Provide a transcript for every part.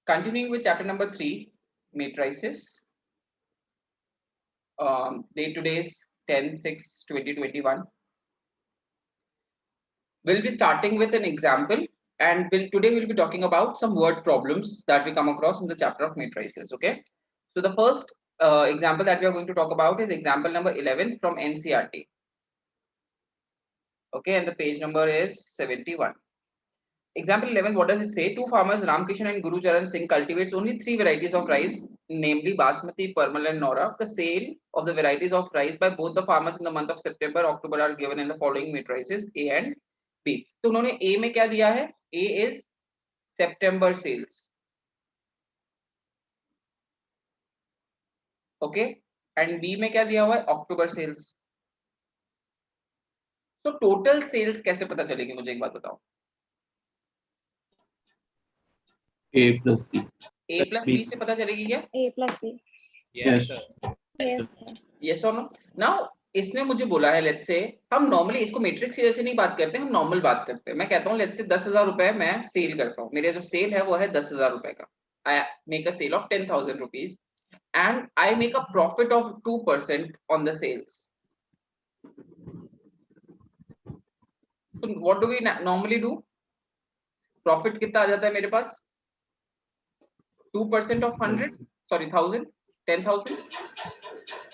Continuing with chapter number 3, matrices. Date today is 10/6/2021. We'll be starting with an example, and today we'll be talking about some word problems that we come across in the chapter of matrices. Okay, so the first example that we are going to talk about is example number 11 from NCERT. Okay, and the page number is 71. Example 11, what does it say? Two farmers, Ramkishan and Guru Charan Singh, cultivates only 3 varieties of rice, namely Basmati, Parmal and Nora. The sale of the varieties of rice by both the farmers in the month of September, October are given in the following matrices A and B. तो उन्होंने A में क्या दिया है? A is September sales. Okay, and B में क्या दिया हुआ है? October sales. तो टोटल सेल्स कैसे पता चलेगी? मुझे एक बात बताओ. A plus B. A plus B से पता चलेगी क्या? A plus B. Yes. Yes, sir. Yes or no? Now इसने मुझे बोला है, लेट्स से हम नॉर्मली इसको मैट्रिक्स की जैसे नहीं बात करते, हम नॉर्मल बात करते हैं. मैं कहता हूँ लेट्स से 10,000 रुपए मैं सेल करता हूँ. मेरे जो सेल है वो है 10,000 रुपए का. I make a sale of 10,000 rupees and I make a profit of 2% on the sales. So what do we normally do? Profit कितना आ जाता है मेरे पास? 2% of 100, sorry 1000, 10,000.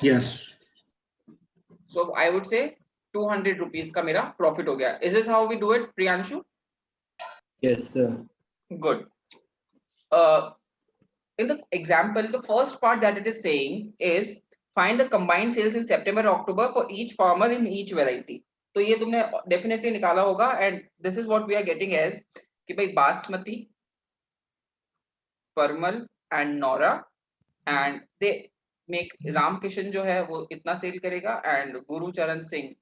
Yes. So I would say 200 rupees का मेरा प्रॉफिट हो गया. Is this how we do it, Priyanshu? Yes, sir. Good. In the example, the first part that it is saying is find the combined sales in September and October for each farmer in each variety. तो ये तुमने definitely निकाला होगा, and this is what we are getting as कि भाई बासमती, परमल and Nora, and they make Ramkishan जो है वो इतना सेल करेगा and गुरु चरण सिंह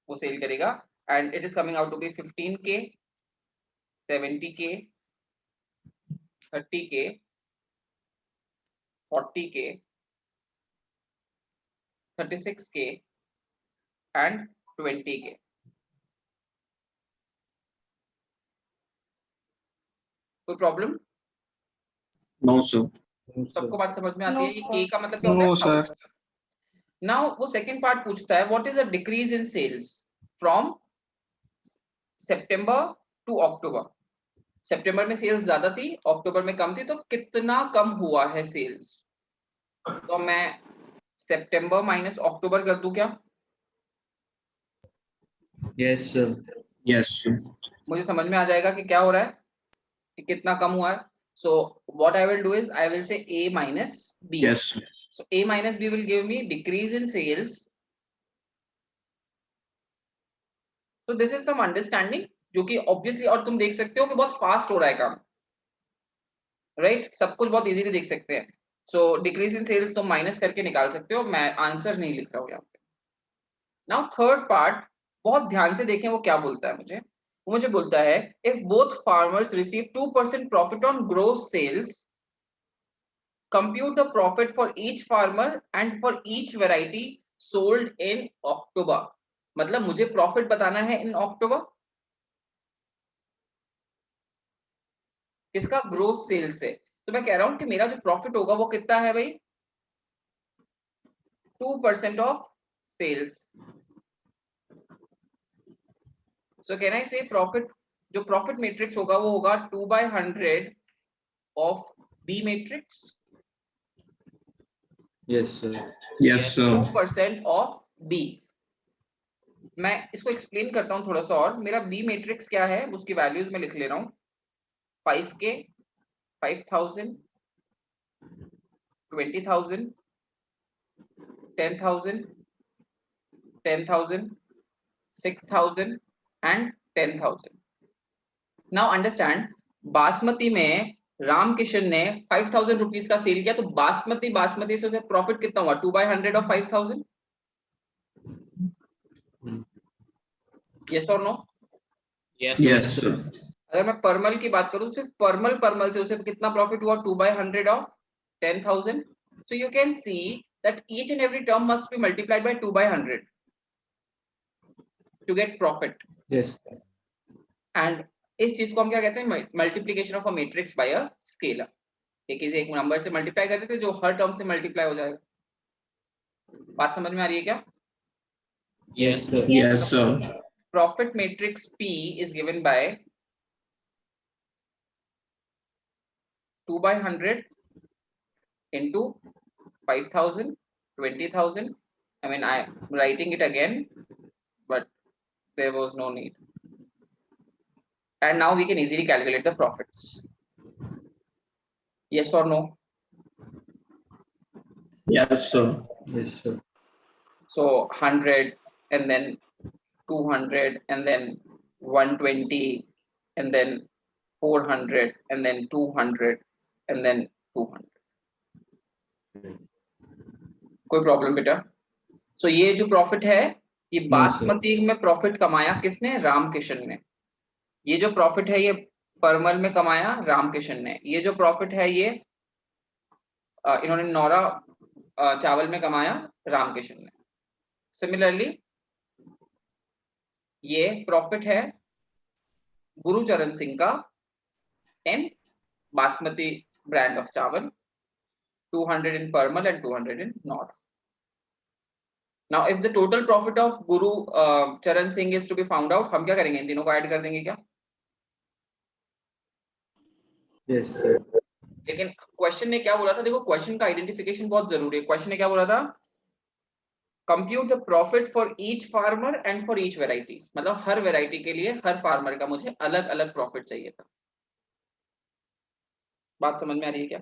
वो सेल करेगा, and it is coming out to be 15K, 70K, 30K, 40K, 36K and 20K. कोई प्रॉब्लम? No, sir. सबको बात समझ में आती है? No, A का मतलब क्या होता No, है? sir. Now वो सेकंड पार्ट पूछता है what is the decrease in sales from September to October. सितंबर में सेल्स ज्यादा थी, अक्टूबर में कम थी, तो कितना कम हुआ है सेल्स? तो मैं सितंबर माइनस अक्टूबर कर दूं क्या? Yes, sir. Yes, sir. मुझे समझ में आ जाएगा कि क्या हो रहा है, कि कितना कम हुआ है. So what I will do is I will say A minus B. Yes, sir. So A minus B will give me decrease in sales. So this is some understanding जो कि obviously, और तुम देख सकते हो कि बहुत फास्ट हो रहा है काम, राइट? सब कुछ बहुत इजीली देख सकते हैं. So decrease in sales तुम माइनस करके निकाल सकते हो, मैं आंसर नहीं लिख रहा हूँ यहाँ पे. Now third part, बहुत ध्यान से देखें वो क्या बोलता है. मुझे बोलता है if both farmers receive 2% profit on gross sales, compute the profit for each farmer and for each variety sold in October. मतलब मुझे प्रॉफिट बताना है इन अक्टूबर. किसका? ग्रोस सेल्स से. तो मैं कह रहा हूं कि मेरा जो प्रॉफिट होगा वो कितना है भाई? 2% of sales. So can I say profit, जो प्रॉफिट मैट्रिक्स होगा वो होगा 2/100 of B matrix. Yes, sir. Yes, sir. 2% of B. मैं इसको एक्सप्लेन करता हूं थोड़ा सा और. मेरा B मैट्रिक्स क्या है उसकी वैल्यूज में लिख ले रहा हूं. 5K, 5,000, 20,000, 10,000, 10,000, 6,000 and 10,000. Now understand, basmati में रामकिशन ने 5,000 रुपीज का सेल किया, तो बासमती से उसे प्रॉफिट कितना हुआ? 2/100 of 5,000. Yes or no? Yes, sir. अगर मैं परमल की बात करूं, सिर्फ परमल से उसे कितना प्रॉफिट हुआ? 2/100 of 10,000. So you can see that each and every term must be multiplied by 2/100 to get profit. Yes. And इस चीज को हम क्या कहते हैं? Multiplication of a matrix bye a scalar. ये किसी एक नंबर से मल्टीप्लाई करते थे जो हर टर्म से मल्टीप्लाई हो जाएगा। बात समझ में आ रही है क्या? Yes, sir. Yes, sir. Profit matrix P is given by 2 by 100 into 5,000, 20,000. I mean, I'm writing it again, but there was no need. And now we can easily calculate the profits. Yes or no? Yes, sir. Yes, sir. So 100 and then 200 and then 120 and then 400 and then 200 and then 200. कोई problem बेटा? सो ये जो profit है ये बासमती में profit कमाया किसने? रामकिशन ने। ये जो प्रॉफिट है ये परमल में कमाया रामकिशन ने। ये जो प्रॉफिट है ये इन्होंने नौरा चावल में कमाया रामकिशन ने। सिमिलरली ये प्रॉफिट है गुरुचरण सिंह का इन बासमती ब्रांड ऑफ चावल, 200 in Parmal and 200 in Nord. Now if the total profit of Guru Charan Singh is to be found out, हम क्या करेंगे? इन तीनों को ऐड कर देंगे क्या? Yes, sir. लेकिन क्वेश्चन ने क्या बोला था? देखो क्वेश्चन का आइडेंटिफिकेशन बहुत जरूरी है। क्वेश्चन ने क्या बोला था? Compute the profit for each farmer and for each variety. मतलब हर वेराइटी के लिए हर फार्मर का मुझे अलग अलग प्रॉफिट चाहिए था। बात समझ में आ रही है क्या?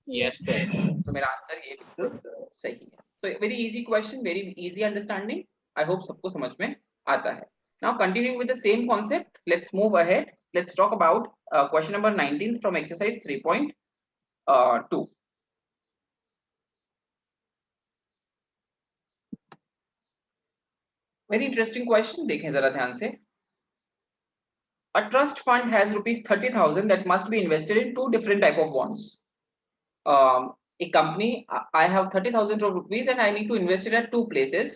Yes, sir. तो मेरा आंसर ये सही है। तो very easy question, very easy understanding. I hope सबको समझ में आता है। Now continuing with the same concept, let's move ahead. Let's talk about question number 19 from exercise 3.2। Very interesting question, देखें जरा ध्यान से। A trust fund has rupees 30,000 that must be invested in two different type of bonds. A company, I have 30,000 rupees and I need to invest it at two places.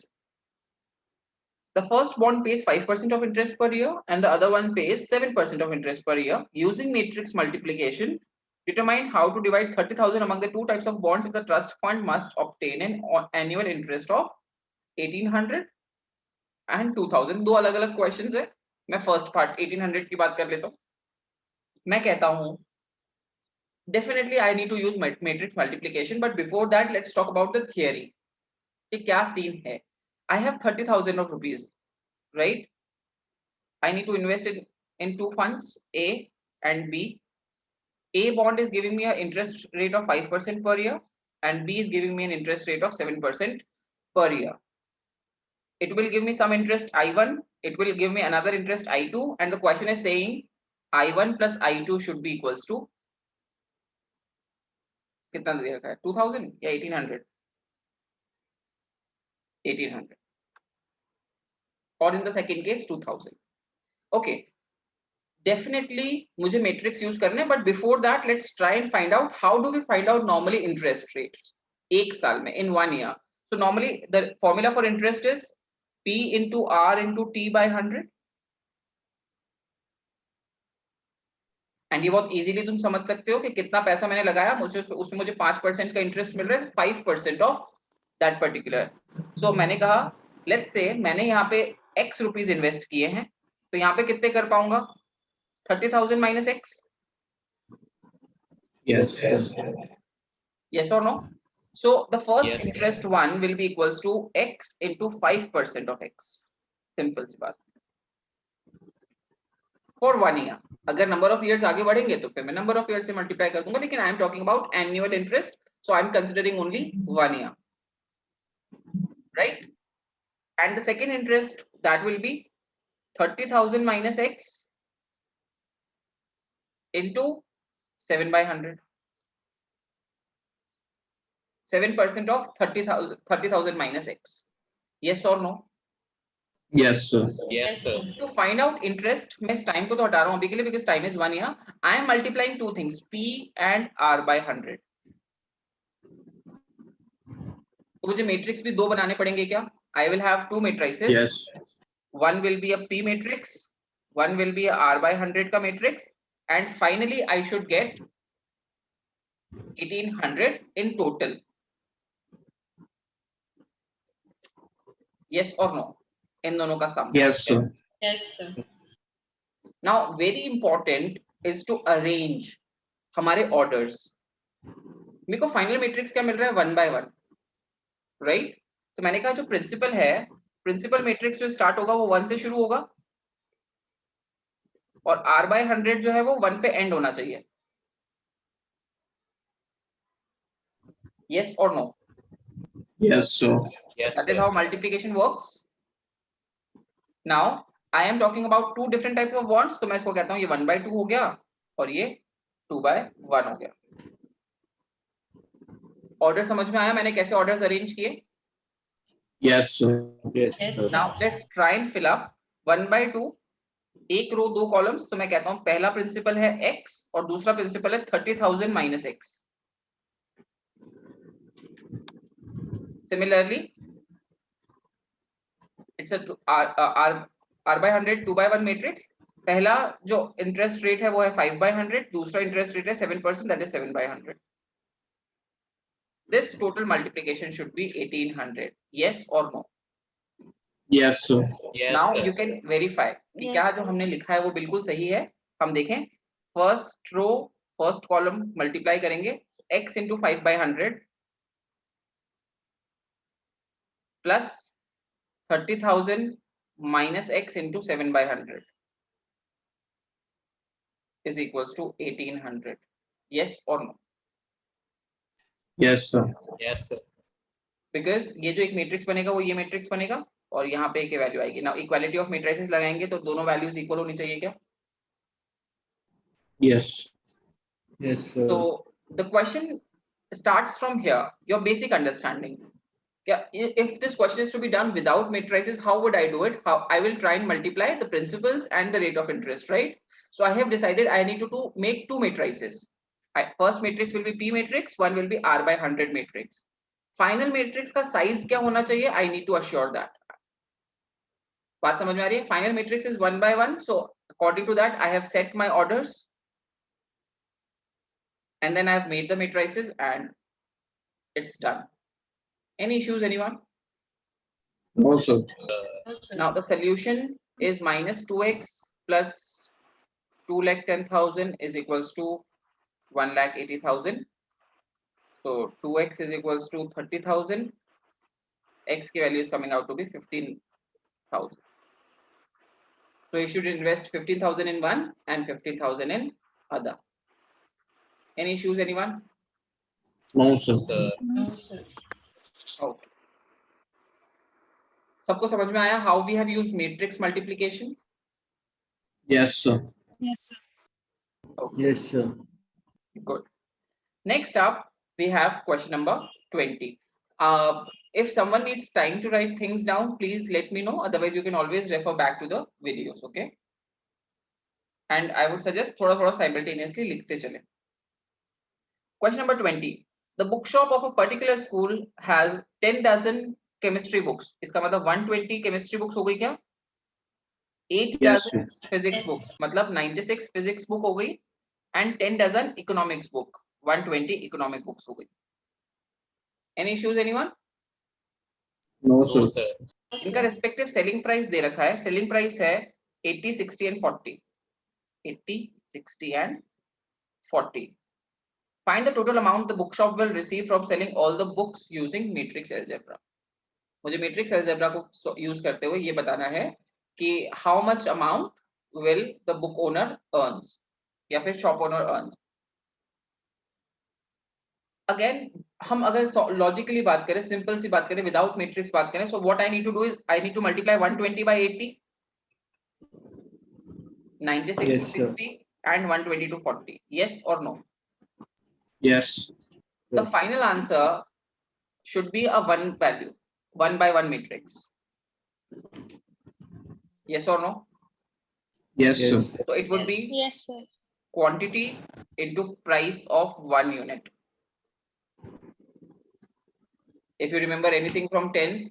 The first bond pays 5% of interest per year and the other one pays 7% of interest per year. Using matrix multiplication, determine how to divide 30,000 among the two types of bonds if the trust fund must obtain an annual interest of 1,800 and 2,000. दो अलग अलग questions है। मैं first part 1,800 की बात कर लेता हूँ। मैं कहता हूँ definitely I need to use matrix multiplication, but before that let's talk about the theory कि क्या सीन है। I have 30,000 of rupees, right? I need to invest it in two funds, A and B. A bond is giving me an interest rate of 5% per year and B is giving me an interest rate of 7% per year. It will give me some interest I1, it will give me another interest I2, and the question is saying I1 plus I2 should be equals to कितना दे रखा है? 2000 या 1800? 1800, or in the second case 2000. Okay, definitely मुझे matrix use करना है, but before that let's try and find out how do we find out normally interest rates एक साल में, in 1 year. So normally the formula for interest is P into R into T by 100. And ये बहुत easily तुम समझ सकते हो कि कितना पैसा मैंने लगाया, मुझे उसमें मुझे 5% का इंटरेस्ट मिल रहा है, 5% ऑफ दैट पर्टिकुलर। सो मैंने कहा लेट्स से मैंने यहाँ पे x रुपीज इन्वेस्ट किए हैं, तो यहाँ पे कितने कर पाऊंगा? 30,000 minus x। yes or no? So the first Yes. interest one will be equals to x into 5% of x. Simple सी बात। फॉर 1 ईयर, अगर नंबर ऑफ इयर्स आगे बढ़ेंगे तो फिर मैं नंबर ऑफ इयर्स से मल्टीप्लाई कर दूंगा, लेकिन I am talking about annual interest, so I am considering only 1 year, right? And the second interest that will be 30,000 minus x into 7 by 100, 7% of 30,000 minus x. Yes or no? Yes, sir. Yes, sir. To find out interest, मैं इस time को तो हटा रहा हूँ अभी के लिए because time is 1 year. I am multiplying two things, P and R by 100. तो मुझे मैट्रिक्स भी दो बनाने पड़ेंगे क्या? I will have two matrices. Yes. One will be a P matrix, one will be a R by 100 का matrix, and finally I should get 1800 in total. Yes or no? इन दोनों का sum. Yes, sir. Yes, sir. Now very important is to arrange हमारे orders. मेरे को final matrix क्या मिल रहा है 1 by 1, right? तो मैंने कहा जो प्रिंसिपल है, प्रिंसिपल मैट्रिक्स जो स्टार्ट होगा वो 1 से शुरू होगा और r by 100 जो है वो 1 पे एंड होना चाहिए. Yes or no? Yes, sir. Yes, That is sir. how multiplication works. Now I am talking about two different types of bonds. तो मैं इसको कहता हूँ ये 1 by 2 हो गया और ये 2 by 1 हो गया. ऑर्डर समझ में आया मैंने कैसे ऑर्डर्स अरेंज किए? Yes, sir. Yes, sir. Now let's try and fill up 1 by 2. एक रो दो कॉलम्स. तो मैं कहता हूँ पहला प्रिंसिपल है x और दूसरा प्रिंसिपल है 30,000 minus x. Similarly, it's a r by 100 2 by 1 matrix. पहला जो इंटरेस्ट रेट है वो है 5 by 100, दूसरा इंटरेस्ट रेट है 7%, that is 7 by 100. This total multiplication should be 1800. Yes or no? Yes, sir. Yes, Now sir. you can verify कि Yes, क्या जो sir. हमने लिखा है वो बिल्कुल सही है. हम देखें first row first column multiply करेंगे x into 5 by 100 plus 30,000 minus x into 7 by 100 is equals to 1800. Yes or no? Yes, sir. Yes, sir. Because ये जो एक मैट्रिक्स बनेगा वो ये मैट्रिक्स बनेगा और यहाँ पे एक वैल्यू आएगी. नाउ इक्वालिटी ऑफ मैट्रिसेस लगाएंगे तो दोनों वैल्यूज इक्वल होनी चाहिए क्या? Yes. Yes, sir. So the question starts from here, your basic understanding. Yeah, if this question is to be done without matrices, how would I do it? How I will try and multiply the principals and the rate of interest, right? So I have decided I need to make two matrices. First matrix will be P matrix, one will be R by 100 matrix. Final matrix का size क्या होना चाहिए? I need to assure that. बात समझ में आ रही है? Final matrix is 1 by 1. So according to that, I have set my orders. And then I have made the matrices and it's done. Any issues, anyone? No, sir. Now the solution is minus 2x plus 2,10,000 is equals to 1,80,000. So 2x is equals to 30,000. X की value is coming out to be 15,000. So you should invest 15,000 in one and 15,000 in other. Any issues, anyone? No, sir. Sir. No, sir. Okay. सबको समझ में आया how we have used matrix multiplication? Yes, sir. Yes, sir. Okay. Yes, sir. Good. Next up, we have question number 20. If someone needs time to write things down, please let me know. Otherwise, you can always refer back to the videos. Okay. And I would suggest थोड़ा simultaneously लिखते चले. Question number 20. The bookshop of a particular school has 10 dozen chemistry books. इसका मतलब 120 chemistry books हो गई क्या? 8 Yes, dozen physics books. मतलब 96 physics book हो गई and 10 dozen economics book. 120 economic books हो गई. Any issues, anyone? No, No, sir. sir. इनका respective selling price दे रखा है. Selling price है 80, 60 and 40. 80, 60 and 40. Find the total amount the bookshop will receive from selling all the books using matrix algebra. मुझे matrix algebra को use करते हुए ये बताना है कि how much amount will the book owner earns या फिर shop owner earns. Again, हम अगर logically बात करें, simple सी बात करें, without matrix बात करें, so what I need to do is I need to multiply 120 by 80, 96 Yes, to 60 and 120 to 40. Yes or no? Yes. The final answer should be a one value, 1 by 1 matrix. Yes or no? Yes, sir. So it would be Yes, sir. quantity into price of 1 unit. If you remember anything from 10th,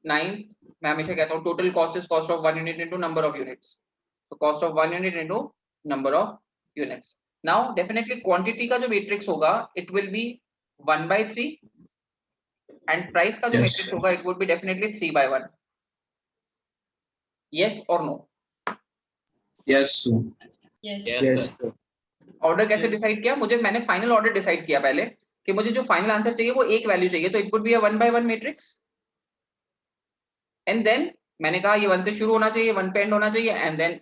9th, मैं हमेशा कहता हूँ total cost is cost of 1 unit into number of units. So cost of 1 unit into number of units. Now definitely quantity का जो matrix होगा it will be 1/3 and price का जो Yes. Matrix होगा it would be definitely 3/1. Yes और no? Yes, sir. Yes. Yes, sir. Order कैसे decide किया? मैंने फाइनल ऑर्डर डिसाइड किया पहले कि मुझे जो फाइनल आंसर चाहिए वो एक वैल्यू चाहिए, तो it would be a 1/1 matrix. And then मैंने कहा ये 1 से शुरू होना चाहिए, 1 पे एंड होना चाहिए, एंड देन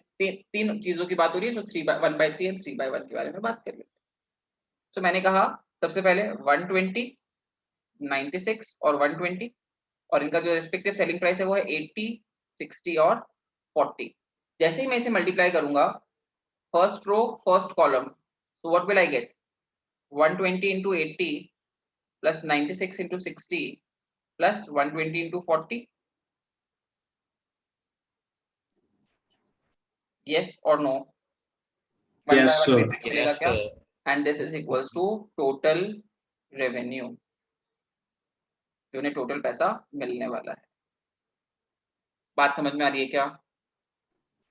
तीन चीजों की बात हो रही है, सो 1/3 एंड 3/1 के बारे में बात कर लेते हैं. सो मैंने कहा सबसे पहले 120, 96 और 120, और इनका जो रिस्पेक्टिव सेलिंग प्राइस है वो है 80, 60 और 40. जैसे ही मैं इसे मल्टीप्लाई करूंगा first row first column, so what will I get? 120 into 80 plus 96 into 60 plus 120 into 40. Yes or no? One Yes, by one sir. matrix मिलेगा Yes, क्या? sir. And this is equals to total revenue, जो उन्हें total पैसा मिलने वाला है. बात समझ में आ रही है क्या?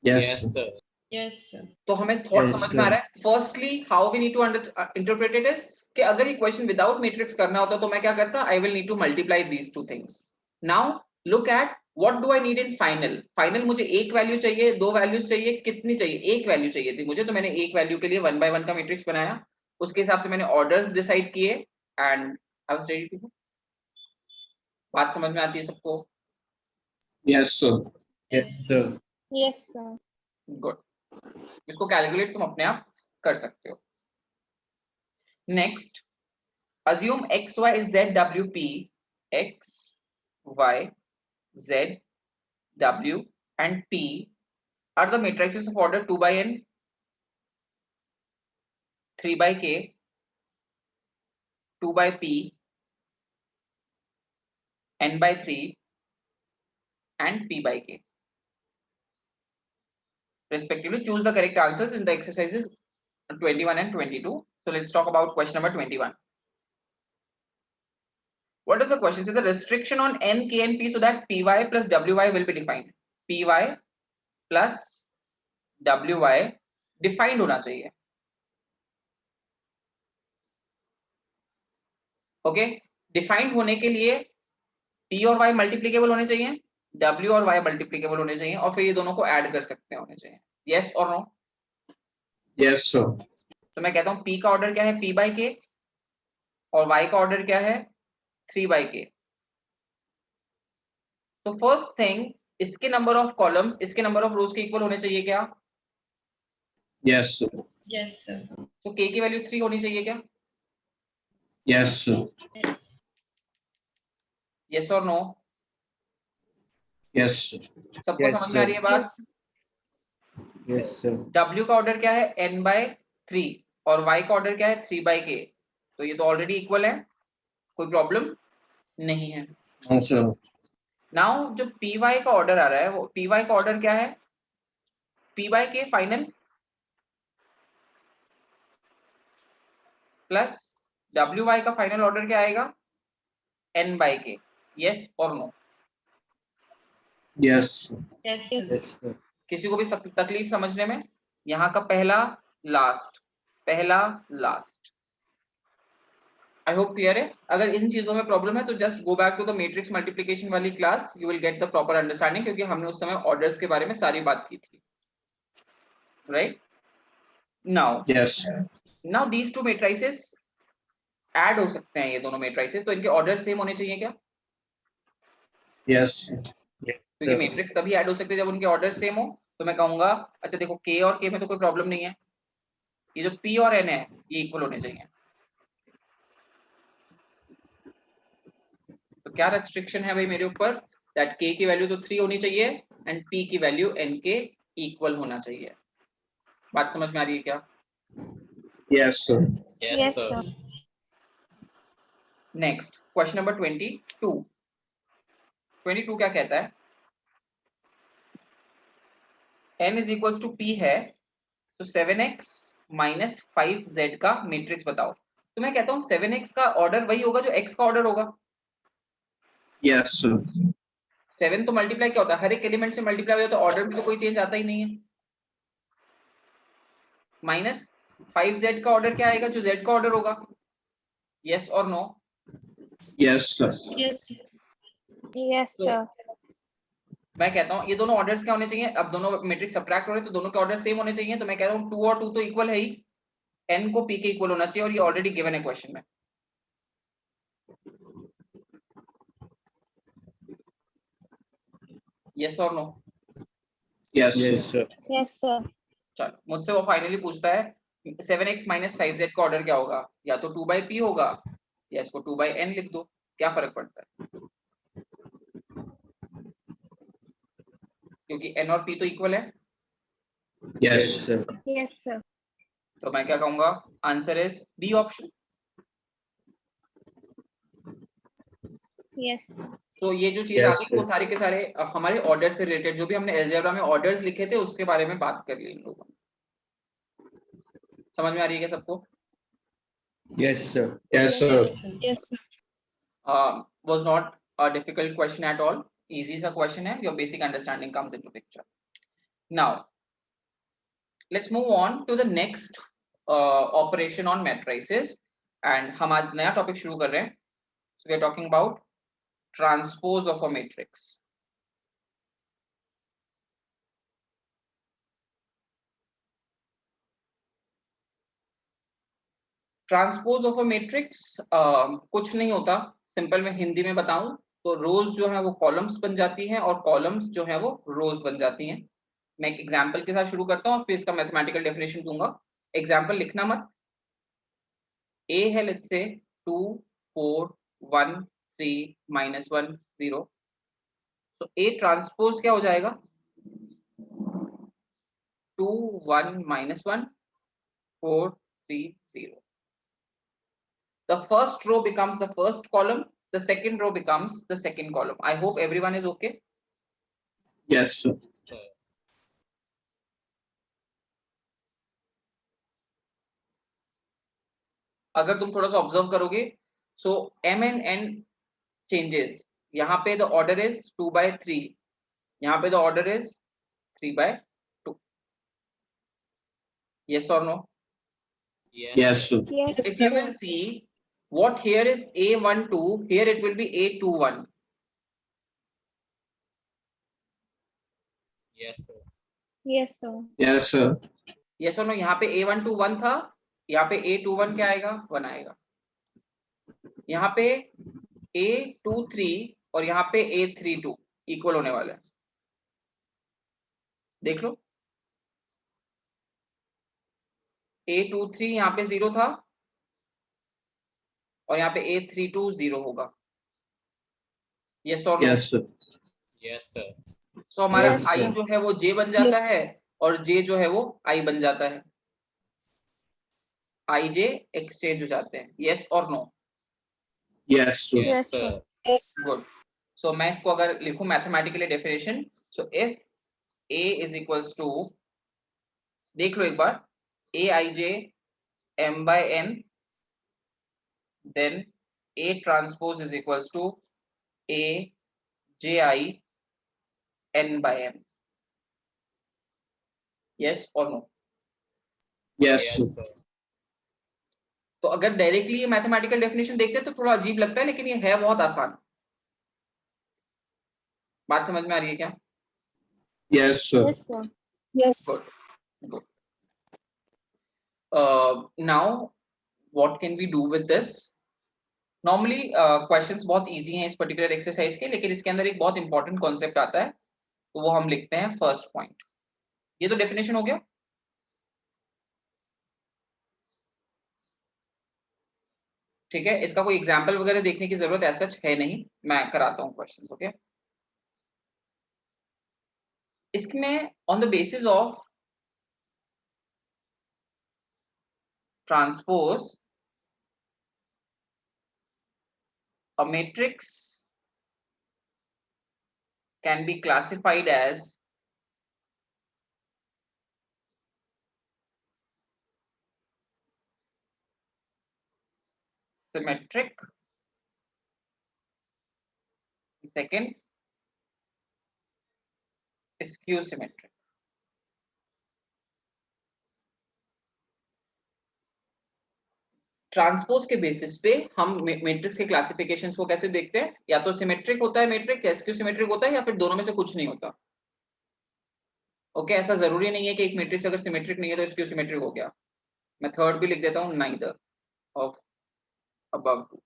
Yes, Yes, sir. sir. Yes, sir. तो हमें थॉट Yes, समझ में आ sir. रहा है. Firstly how we need to interpret it is कि अगर ये क्वेश्चन विदाउट मैट्रिक्स करना होता तो मैं क्या करता? I will need to multiply these two things. Now look at what do I need in final. Final मुझे एक वैल्यू चाहिए, दो वैल्यूज चाहिए, कितनी चाहिए? एक वैल्यू चाहिए थी मुझे, तो मैंने एक वैल्यू के लिए 1/1 का मैट्रिक्स बनाया. उसके हिसाब से मैंने ऑर्डर्स डिसाइड किए and I was ready to. बात समझ में आती है सबको? Yes, sir. Yes, sir. Yes, sir. Good. इसको कैलकुलेट तुम अपने आप कर सकते हो. Next, assume x, y, z, w, p, x, y, z, w and p are the matrices of order 2/n, 3/k, 2/p, n/3 and p/k. Respectively, choose the correct answers in the exercises 21 and 22. So let's talk about question number 21. What is the question? Say the restriction on n, k and p so that py plus wy will be defined. Py plus wy defined होना चाहिए. Okay, defined होने के लिए p और y मल्टीप्लीकेबल होने चाहिए, w और y मल्टीप्लीकेबल होने चाहिए, और फिर ये दोनों को ऐड कर सकते होने चाहिए. यस और नो? Yes, sir. तो मैं कहता हूं p का ऑर्डर क्या है? p/k, और y का ऑर्डर क्या है? 3/k. तो फर्स्ट थिंग, इसके नंबर ऑफ कॉलम्स इसके नंबर ऑफ रोज के इक्वल होने चाहिए क्या? Yes, sir. Yes, sir. तो k की वैल्यू 3 होनी चाहिए क्या? Yes, sir. Yes. यस और नो? Yes, sir. सबको Yes, समझ में आ रही है बात? Yes. Yes, sir. w का ऑर्डर क्या है? n/3, और y का ऑर्डर क्या है? 3/k. तो ये तो ऑलरेडी इक्वल है, कोई प्रॉब्लम नहीं है. No, sir. नाउ जो py का ऑर्डर आ रहा है, वो py का ऑर्डर क्या है? p/k फाइनल प्लस wy का फाइनल ऑर्डर क्या आएगा? n/k. यस और no? Yes, sir. Yes, Yes. sir. Yes, sir. किसी को भी तकलीफ समझने में? यहाँ का पहला लास्ट, पहला लास्ट. आई होप क्लियर है. अगर इन चीजों में प्रॉब्लम है तो just go back to the matrix multiplication वाली class, you will get the proper understanding, क्योंकि हमने उस समय ऑर्डर्स के बारे में सारी बात की थी. Right now, Yes, sir. Now these two matrices add हो सकते हैं, ये दोनों मैट्रिसेस, तो इनके ऑर्डर सेम होने चाहिए क्या? Yes, sir. क्योंकि मैट्रिक्स तभी ऐड हो सकते हैं जब उनके ऑर्डर सेम हो. तो मैं कहूंगा अच्छा देखो, k और k में तो कोई प्रॉब्लम नहीं है, ये जो p और n है ये इक्वल होने चाहिए. तो क्या रेस्ट्रिक्शन है भाई मेरे ऊपर? दैट k की वैल्यू तो 3 होनी चाहिए एंड p की वैल्यू n के इक्वल होना चाहिए. बात समझ में आ रही है क्या? Yes, sir. Yes, Yes, sir. sir. Next question number 22. 22 क्या कहता है? n is equal to p है, तो 7x माइनस 5z का मैट्रिक्स बताओ. तो मैं कहता हूं 7x का ऑर्डर वही होगा जो x का ऑर्डर होगा. Yes, sir. 7 तो मल्टीप्लाई क्या होता है? हर एक एलिमेंट से मल्टीप्लाई हो जाता है, तो ऑर्डर में तो कोई चेंज आता ही नहीं है. माइनस 5z का ऑर्डर क्या आएगा जो z का ऑर्डर होगा? यस और no? Yes, sir. Yes. Yes, तो sir. मैं कहता हूँ ये दोनों ऑर्डर्स क्या होने चाहिए? अब दोनों मैट्रिक्स सब्ट्रैक्ट हो रहे हैं तो दोनों के ऑर्डर सेम होने चाहिए, तो मैं कह रहा हूँ 2 और 2 तो इक्वल है ही, n को p के इक्वल होना चाहिए, और ये ऑलरेडी गिवन है क्वेश्चन में। यस और no? Yes, sir. Yes, sir. Yes, sir. चलो मुझसे वो फाइनली पूछता है 7x माइनस 5z का ऑर्डर क्या होगा? या तो 2/p होगा या इसको 2/n लिख दो, क्या फर्क पड़ता है? क्योंकि n और p तो इक्वल है। Yes, Yes, sir. sir. Yes, sir. तो मैं क्या कहूंगा? Answer is B option. Yes. तो ये जो चीज Yes, आती है वो sir. सारे के सारे हमारे ऑर्डर से रिलेटेड, जो भी हमने अलजेब्रा में ऑर्डर्स लिखे थे उसके बारे में बात कर ली इन लोगों ने। समझ में आ रही है क्या सबको? Yes, sir. Yes, sir. Yes, sir. Was not a difficult question at all. Easy सा question है. Your basic understanding comes into picture. Now, let's move on to the next operation on matrices. And हम आज नया topic शुरू कर रहे हैं. So we are talking about transpose of a matrix. Transpose of a matrix कुछ नहीं होता, सिंपल में हिंदी में बताऊं तो रोज जो है वो कॉलम्स बन जाती हैं और कॉलम्स जो है वो रोज बन जाती हैं। मैं एक एग्जांपल के साथ शुरू करता हूँ और फिर इसका मैथमेटिकल डेफिनेशन दूंगा। एग्जांपल लिखना मत। ए है लेट्स से 2 4 1 3 -1 0, तो ए ट्रांसपोज क्या हो जाएगा? 2 1 -1 4 3 0। The first row becomes the first column, the second row becomes the second column. I hope everyone is okay. Yes, sir. अगर तुम थोड़ा सा ऑब्जर्व करोगे, so m and n changes. यहाँ पे the order is 2/3, यहाँ पे the order is 3/2. Yes or no? Yes, sir. Yes, If you will sir. see, what here is A12, here it will be A21. Yes, sir. Yes, sir. Yes or no? यहाँ पे A12 1 था, यहाँ पे A21 क्या आएगा? 1 आएगा। यहाँ पे A23 और यहाँ पे A32 इक्वल होने वाला है। देख लो, A23 यहाँ पे 0 था और यहाँ पे A32 0 होगा। यस और नो? Yes, sir. सो हमारा Yes, I sir. जो है वो J बन जाता Yes. है और J जो है वो I बन जाता है। I J एक्सचेंज हो जाते हैं। यस और no? Yes, sir. Yes, sir. Yes. Good. So मैं इसको अगर लिखूं mathematically definition, so if A is equals to, देख लो एक बार, Aij m/n, then A transpose is equals to Aj n/m. Yes or no? Yes, sir. तो अगर directly ये मैथमेटिकल डेफिनेशन देखते हैं तो थोड़ा अजीब लगता है, लेकिन ये है बहुत आसान। बात समझ में आ रही है क्या? Yes, sir. Yes, sir. Yes. Good. Good. Now, what can we do with this? Normally, questions बहुत easy हैं इस पर्टिकुलर एक्सरसाइज के, लेकिन इसके अंदर एक बहुत इंपॉर्टेंट कॉन्सेप्ट आता है, तो वो हम लिखते हैं फर्स्ट पॉइंट। ये तो डेफिनेशन हो गया। ठीक है, इसका कोई एग्जाम्पल वगैरह देखने की जरूरत ऐसा है नहीं, मैं कराता हूँ क्वेश्चंस। ओके, इसमें on the basis of transpose a matrix can be classified as symmetric, second skew symmetric. Transpose के बेसिस पे हम मैट्रिक्स के क्लासिफिकेशंस को कैसे देखते हैं, या तो सिमेट्रिक होता है मैट्रिक्स, या स्क्यू सिमेट्रिक होता है, या फिर दोनों में से कुछ नहीं होता। ओके, ऐसा जरूरी नहीं है कि एक मैट्रिक्स अगर सिमेट्रिक नहीं है तो स्क्यू सिमेट्रिक हो गया। मैं थर्ड भी लिख देता हूँ, neither of above two.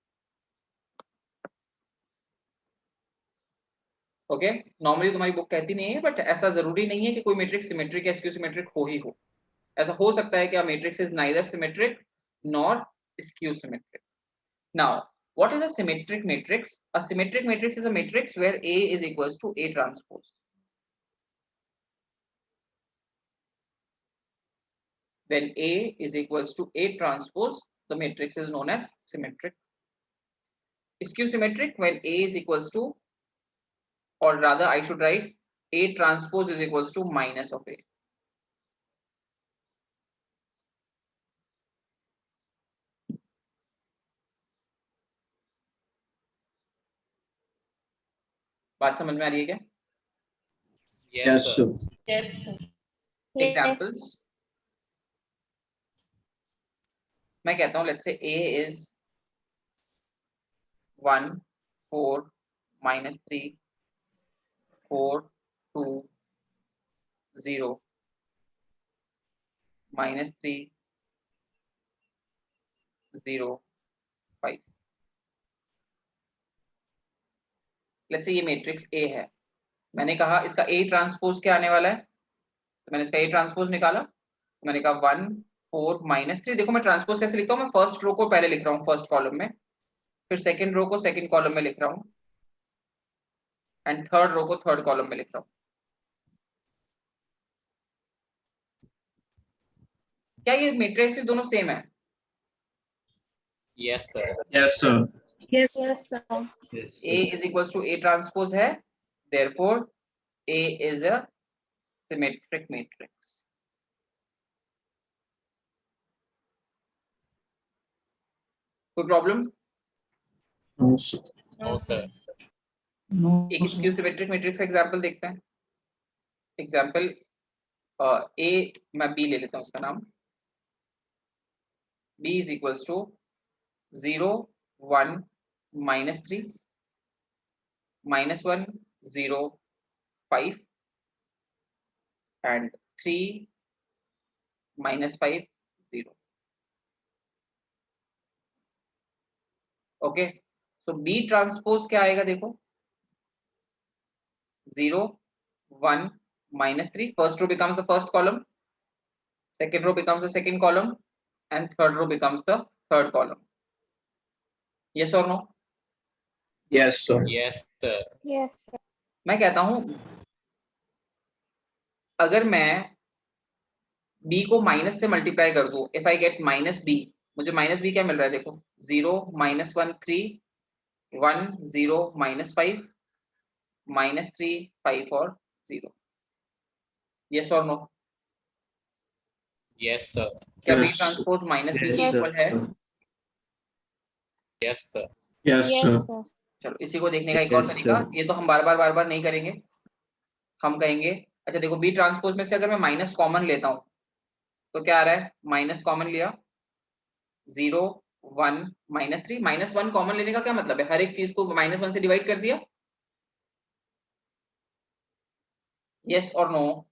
Okay, normally तुम्हारी बुक कहती नहीं है, बट ऐसा जरूरी नहीं है कि कोई मैट्रिक्स सिमेट्रिक या स्क्यू सिमेट्रिक हो ही हो। ऐसा हो सकता है कि a matrix is neither symmetric nor skew symmetric. Now, what is a symmetric matrix? A symmetric matrix is a matrix where A is equals to A transpose. When A is equals to A transpose, the matrix is known as symmetric. Skew symmetric when A is equals to, or rather I should write A transpose is equals to minus of A. बात समझ में आ रही है क्या? Yes, sir. Yes, sir. Yes. Examples. मैं कहता हूँ let's say A is 1 4 minus 3 4 2 0 minus 3 0 5। Let's say ये मैट्रिक्स A है। मैंने कहा इसका A ट्रांसपोज क्या आने वाला है, तो मैंने इसका A ट्रांसपोज निकाला। मैंने कहा 1 4 माइनस 3। देखो मैं ट्रांसपोज कैसे लिखता हूँ, मैं फर्स्ट रो को पहले लिख रहा हूँ फर्स्ट कॉलम में, फिर सेकंड रो को सेकंड कॉलम में लिख रहा हूँ, एंड थर्ड रो को थर्ड कॉलम में लिख रहा हूँ। क्या ये मैट्रिक्स दोनों सेम है? Yes, sir. Yes, sir. Yes, sir. Yes, A is equals to A transpose है, therefore A is a symmetric matrix. कोई problem? No, sir. No, sir. एक स्क्यू सिमेट्रिक मैट्रिक्स का एग्जांपल देखते हैं। एग्जांपल A, मैं B ले लेता हूँ इसका नाम। B is equals to 0 1 minus 3 minus 1 0 5 and 3 minus 5 0। Okay, so B transpose क्या आएगा देखो, 0 1 minus 3, first row becomes the first column, second row becomes the second column, and third row becomes the third column. Yes or no? Yes, sir. Yes, sir. Yes, sir. मैं कहता हूं अगर मैं b को minus से multiply कर दूं, if I get minus b, मुझे माइनस b क्या मिल रहा है देखो, 0 minus 1 3 1 0 minus 5 minus 3 5 और 0। Yes or no? Yes, sir. क्या b Yes. Transpose minus b Yes, के sir. इक्वल है? Yes, sir. Yes, Yes, sir. sir. चलो इसी को देखने का एक और Yes, तरीका, sir. ये तो हम बार बार नहीं करेंगे। हम कहेंगे अच्छा देखो b ट्रांसपोज में से अगर मैं माइनस कॉमन लेता हूं तो क्या आ रहा है, माइनस कॉमन लिया 0 1 माइनस 3। माइनस 1 कॉमन लेने का क्या मतलब है, हर एक चीज को माइनस 1 से डिवाइड कर दिया। यस और no?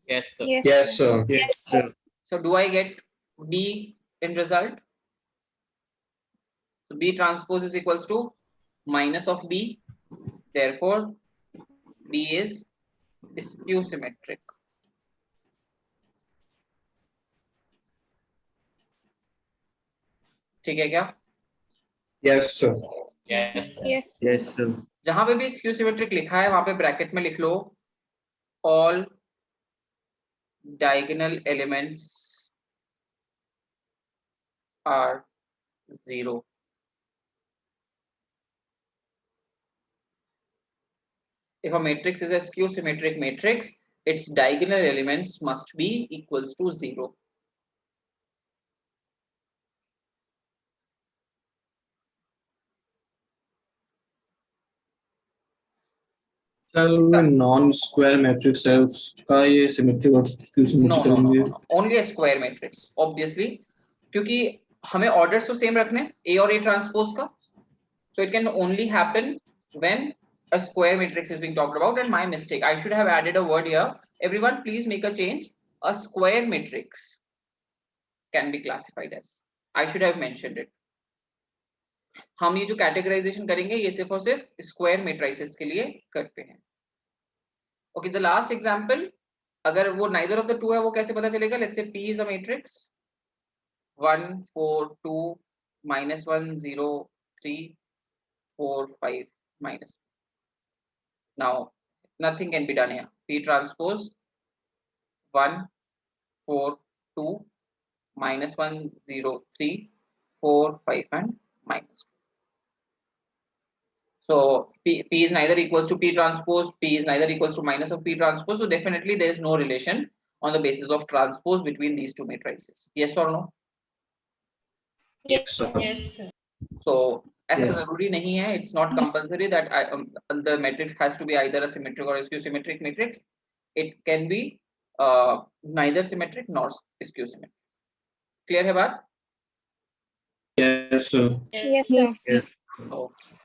Yes, sir. Yes, Yes, sir. sir. Yes, sir. So do I get b in result? So b transpose is equals to minus of b, therefore b is skew symmetric. ठीक है क्या? Yes, sir. Yes, sir. Yes. Yes, sir. जहां पे भी skew symmetric लिखा है वहां पे ब्रैकेट में लिख लो all diagonal elements are 0. If a matrix is a skew symmetric matrix, its diagonal elements must be equals to 0. Sir non square matrix है उसका ये सिमेट्रिक और skew No, symmetric no, no, करेंगे। no, only a square matrix, obviously, क्योंकि हमें orders तो same रखने A और A ट्रांसपोज का. So it can only happen when a square matrix is being talked about. And my mistake, I should have added a word here. Everyone please make a change. A square matrix can be classified as. I should have mentioned it. हम ये जो categorisation करेंगे ये सिर्फ और सिर्फ square matrices के लिए करते हैं. ओके, द लास्ट एग्जांपल, अगर वो neither of the two है वो कैसे पता चलेगा? Let's say P is a matrix 1 4 2 -1 0 3 4 5 minus. Now nothing can be done here. P transpose 1 4 2 -1 0 3 4 5 and minus 2. So P is neither equals to P transpose, P is neither equals to minus of P transpose. So definitely there is no relation on the basis of transpose between these two matrices. Yes or no? Yes, sir. Yes, sir. So ऐसा Yes. जरूरी नहीं है. It's not compulsory that the matrix has to be either a symmetric or a skew-symmetric matrix. It can be neither symmetric nor skew-symmetric. Clear है बात? Yes, sir. Yes. Yes, sir. Yes. Okay.